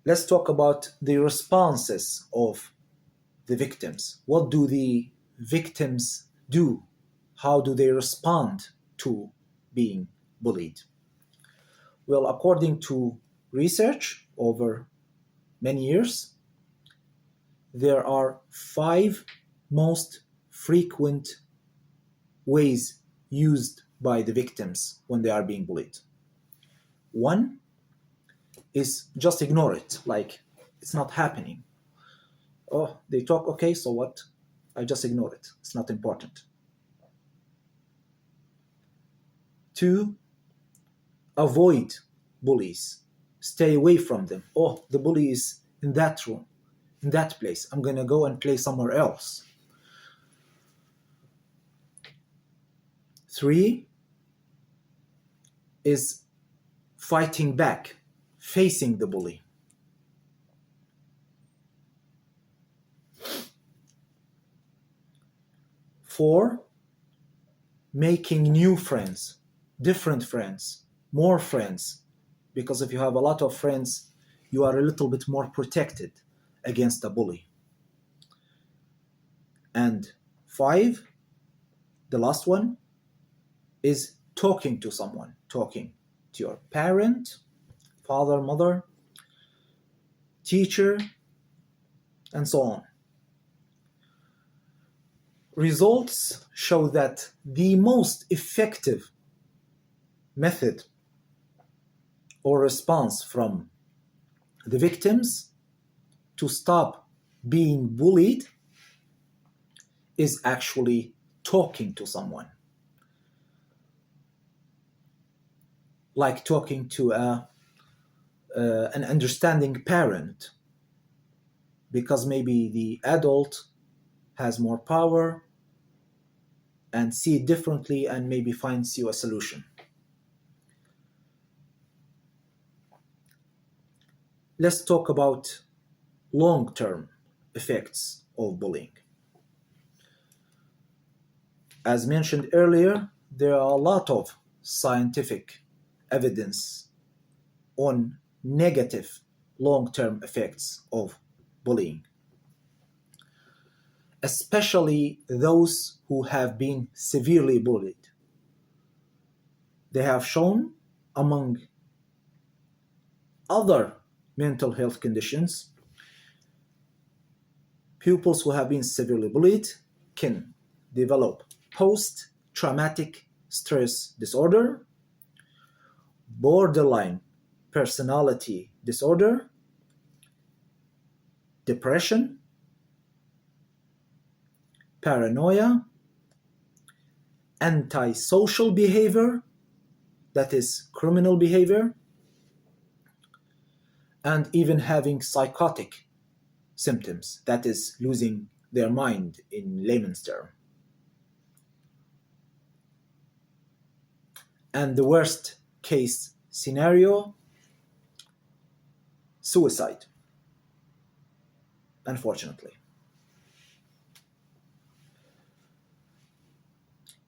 let's talk about the responses of the victims. What do the victims do? How do they respond to being bullied? Well, according to research over many years, there are 5 most frequent ways used by the victims when they are being bullied. One is just ignore it, like it's not happening. Oh, they talk, okay, so what? I just ignore it. It's not important. 2, avoid bullies. Stay away from them. Oh, the bully is in that room, in that place. I'm going to go and play somewhere else. 3 is fighting back, facing the bully. 4, making new friends, different friends, more friends. Because if you have a lot of friends, you are a little bit more protected against a bully. And 5, the last one, is talking to someone, talking to your parent, father, mother, teacher, and so on. Results show that the most effective method or response from the victims to stop being bullied is actually talking to someone. Like talking to an understanding parent, because maybe the adult has more power and see it differently and maybe finds you a solution. Let's talk about long-term effects of bullying. As mentioned earlier, there are a lot of scientific evidence on negative long-term effects of bullying, especially those who have been severely bullied. They have shown, among other mental health conditions, pupils who have been severely bullied can develop post-traumatic stress disorder, borderline personality disorder, depression, paranoia, antisocial behavior, that is criminal behavior, and even having psychotic symptoms, that is losing their mind in layman's term. And the worst case scenario, suicide, unfortunately.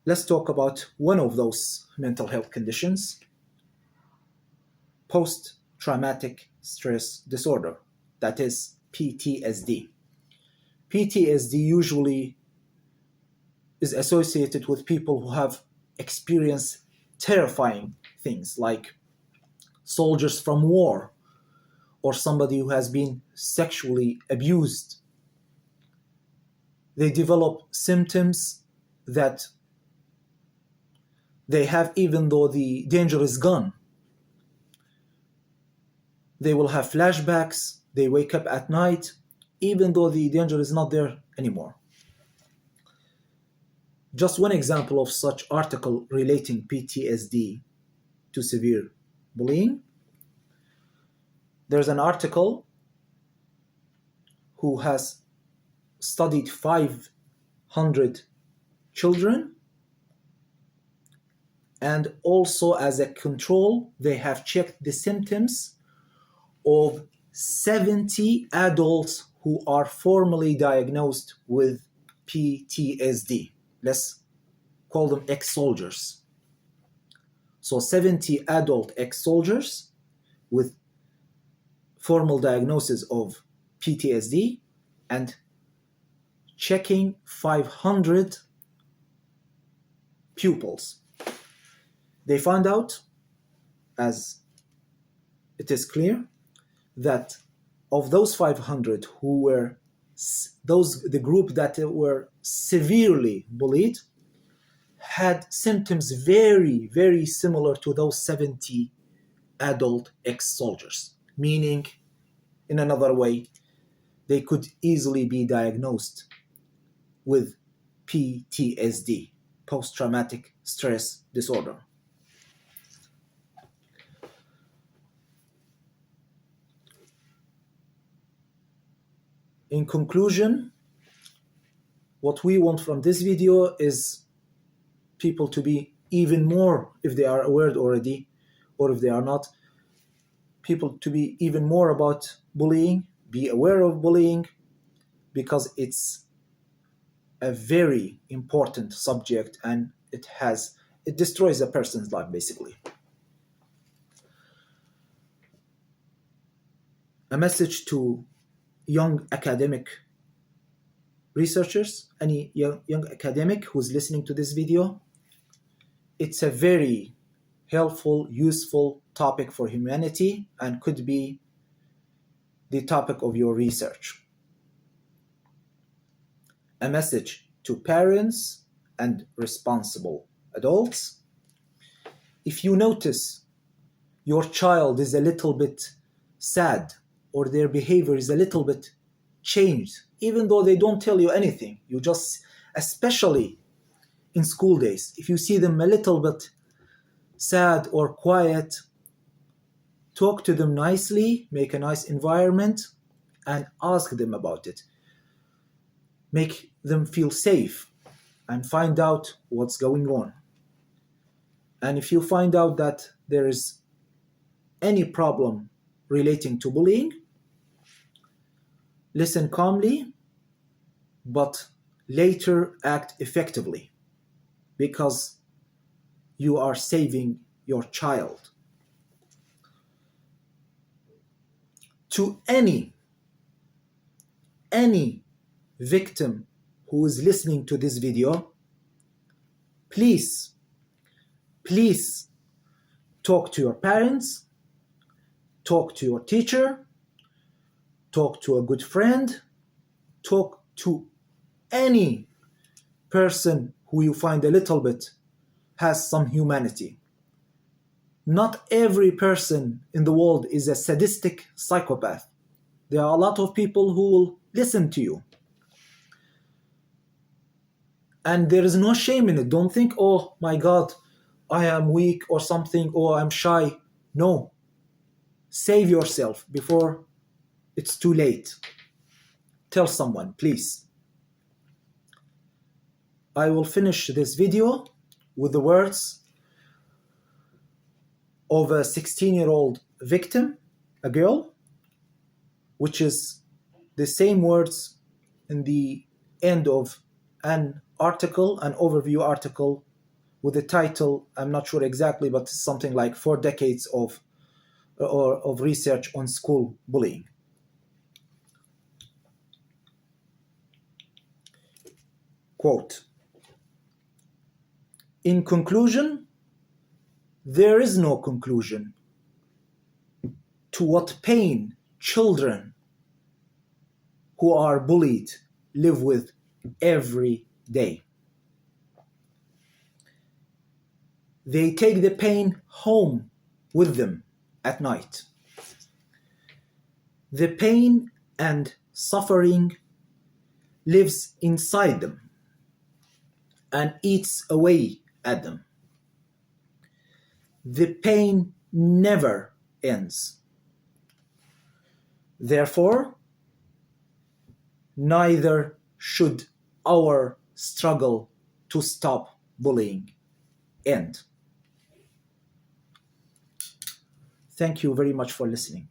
Let's talk about one of those mental health conditions, post-traumatic stress disorder, that is PTSD. PTSD usually is associated with people who have experienced terrifying things like soldiers from war or somebody who has been sexually abused. They develop symptoms that they have even though the danger is gone. They will have flashbacks, they wake up at night, even though the danger is not there anymore. Just one example of such article relating PTSD to severe bullying. There's an article who has studied 500 children, and also as a control, they have checked the symptoms of 70 adults who are formally diagnosed with PTSD. Let's call them ex-soldiers. So 70 adult ex-soldiers with formal diagnosis of PTSD and checking 500 pupils. They found out, as it is clear, that of those 500 who were the group that were severely bullied had symptoms very, very similar to those 70 adult ex-soldiers, meaning, in another way, they could easily be diagnosed with PTSD, post-traumatic stress disorder. In conclusion, what we want from this video is people to be even more, if they are aware already, or if they are not, people to be even more about bullying, be aware of bullying, because it's a very important subject and it destroys a person's life, basically. A message to young academic researchers, any young academic who's listening to this video, it's a very helpful, useful topic for humanity and could be the topic of your research. A message to parents and responsible adults: if you notice your child is a little bit sad or their behavior is a little bit changed, even though they don't tell you anything, you just, especially in school days, if you see them a little bit sad or quiet, talk to them nicely, make a nice environment, and ask them about it. Make them feel safe and find out what's going on. And if you find out that there is any problem relating to bullying, listen calmly, but later act effectively, because you are saving your child. To any victim who is listening to this video, please talk to your parents, talk to your teacher, talk to a good friend, talk to any person who you find a little bit has some humanity. Not every person in the world is a sadistic psychopath. There are a lot of people who will listen to you. And there is no shame in it. Don't think, oh my God, I am weak or something, or I'm shy. No. Save yourself before it's too late. Tell someone, please. I will finish this video with the words of a 16-year-old victim, a girl, which is the same words in the end of an article, an overview article with the title, I'm not sure exactly, but something like 4 decades of research on school bullying. Quote, in conclusion, there is no conclusion to what pain children who are bullied live with every day. They take the pain home with them at night. The pain and suffering lives inside them and eats away at them. The pain never ends. Therefore, neither should our struggle to stop bullying end. Thank you very much for listening.